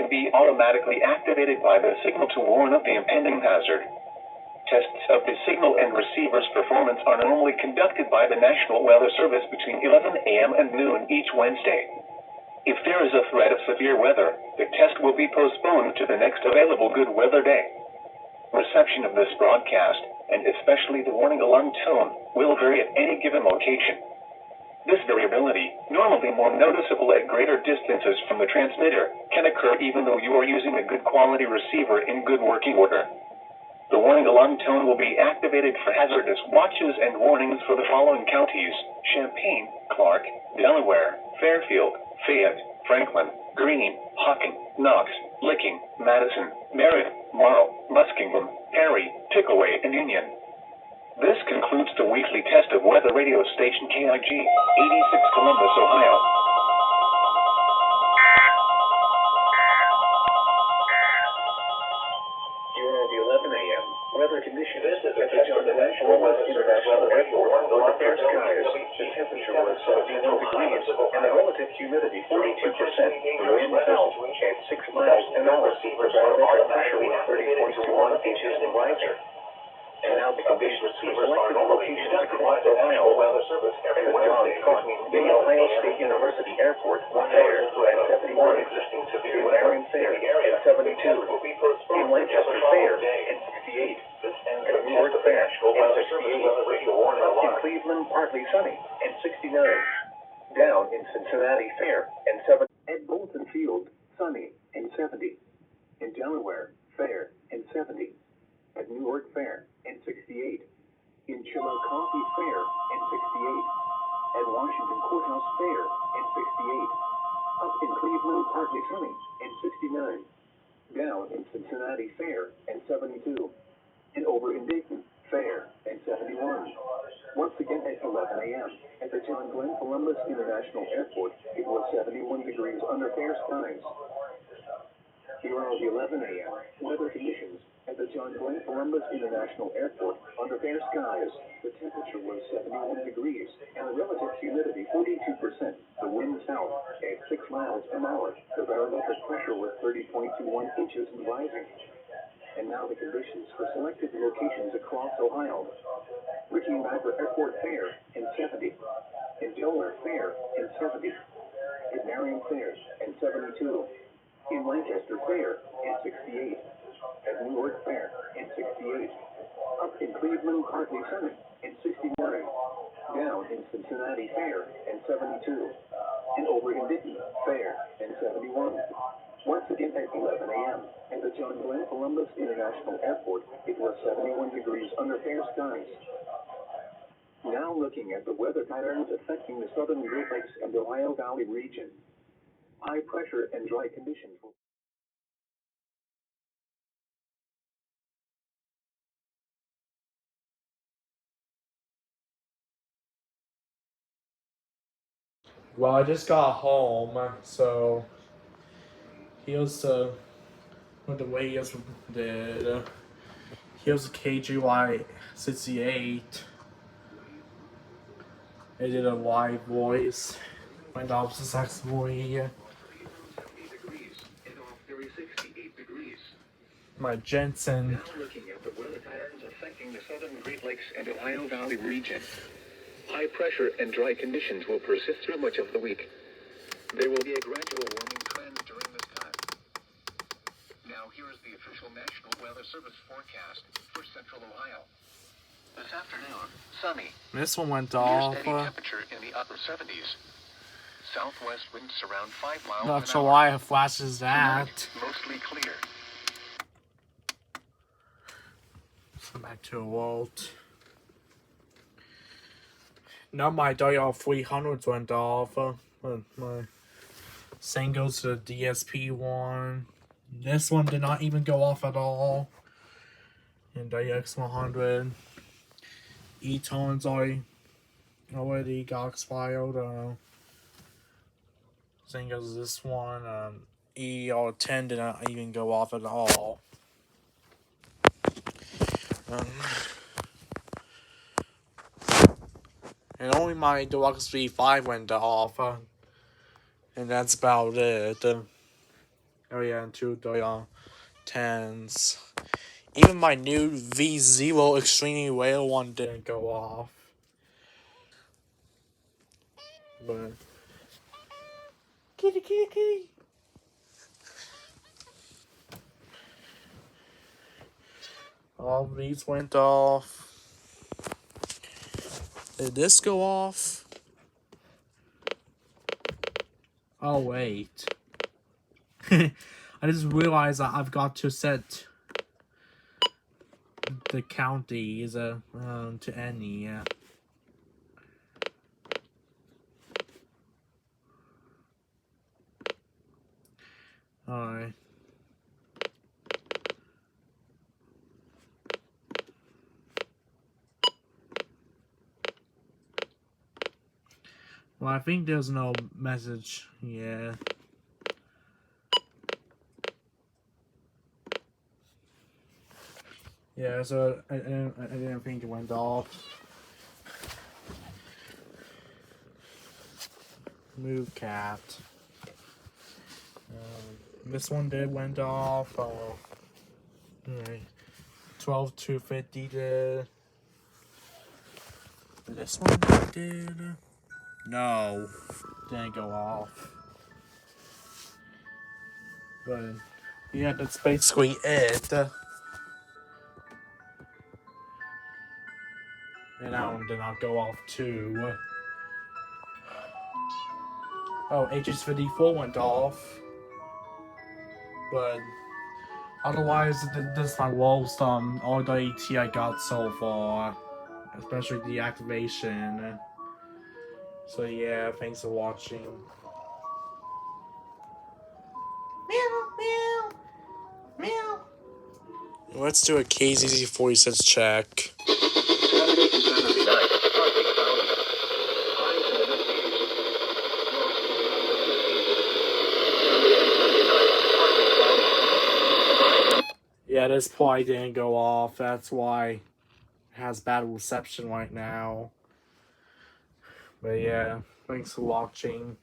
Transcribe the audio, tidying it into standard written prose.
can be automatically activated by the signal to warn of the impending hazard. Tests of the signal and receiver's performance are normally conducted by the National Weather Service between 11 a.m. and noon each Wednesday. If there is a threat of severe weather, the test will be postponed to the next available good weather day. Reception of this broadcast, and especially the warning alarm tone, will vary at any given location. This variability, normally more noticeable at greater distances from the transmitter, can occur even though you are using a good quality receiver in good working order. The warning alarm tone will be activated for hazardous watches and warnings for the following counties: Champaign, Clark, Delaware, Fairfield, Fayette, Franklin, Greene, Hocking, Knox, Licking, Madison, Merritt, Morrow, Muskingum, Perry, Pickaway, and Union. This concludes the weekly test of weather radio station KJY68 Columbus, Ohio. Weather conditions at the John Glenn Columbus International Airport were fair skies. The temperature was 71 degrees and the relative humidity 42%. The wind held at 6 miles an hour. The barometric pressure was 30.21 inches and rising. And now the conditions for selected locations across Ohio. At the John the Ohio State University Airport, fair at 71. In Marion, fair at 72. In Lancaster, fair at 68. At Newark, fair at 68. In Cleveland, partly sunny and 69. Down in Cincinnati, fair and 70. At Bolton Field, sunny and 70. In Delaware, fair and 70. At Newark, fair and 68. In Chillicothe, fair and 68. At Washington Courthouse, fair and 68. Up in Cleveland, partly sunny and 69. Down in Cincinnati, fair and 72. And over in Dayton, fair and 71. Once again at 11 a.m. at the John Glenn Columbus International Airport, it was 71 degrees under fair skies. Here are the 11 a.m. weather conditions at the John Glenn Columbus International Airport under fair skies. The temperature was 71 degrees and the relative humidity 42%. The wind south at 6 miles an hour. The barometric pressure was 30.21 inches and rising. And now the conditions for selected locations across Ohio. Richmond Airport, fair and 70. In Delaware, fair and 70. In Marion, fair and 72. In Lancaster, fair and 68. At Newark, fair and 68. Up in Cleveland, partly sunny and 69. Down in Cincinnati, fair and 72. And over in Dayton, fair and 71. Once again at 11 a.m. at the John Glenn Columbus International Airport, it was 71 degrees under fair skies. Now looking at the weather patterns affecting the southern Great Lakes and Ohio Valley region. High pressure and dry conditions will... Well, I just got home, so here's the latest did. Here's the KJY68. I did a live voice. Went off successfully. My Jensen. Now looking at the weather patterns affecting the southern Great Lakes and Ohio Valley region. High pressure and dry conditions will persist through much of the week. There will be a gradual warming trend during this time. Now here is the official National Weather Service forecast for central Ohio. This afternoon, sunny. This one went Near off. steady temperature in the upper 70s. Southwest winds around 5 miles an hour. Not sure why it flashes that. Tonight, mostly clear. Let's go back to a Walt. Now my dial 300s went off. But my same goes to the DSP one. This one did not even go off at all. And DX100. E-tones already got expired. Same goes to this one. ER10 did not even go off at all. And only my Deluxe V5 went off. And that's about it. Oh yeah, and 2 10s. Even my new V0 extremely rare one didn't go off. But kitty, kitty, kitty. All of these went off. Did this go off? Oh wait. I just realized that I've got to set the counties to any. Yeah. Alright. Well, I think there's no message. Yeah. Yeah, so I didn't think it went off. Move cat. This one went off. Alright. 12 to 50 did. This one did. No, didn't go off. But yeah, that's basically it. And that one did not go off too. Oh, HS54 went off. But otherwise, this is my lowest RWT I got so far. Especially the activation. So yeah, thanks for watching. Meow, meow, meow. Let's do a KZZ46 check. Yeah, this probably didn't go off. That's why it has bad reception right now. But yeah, thanks for watching.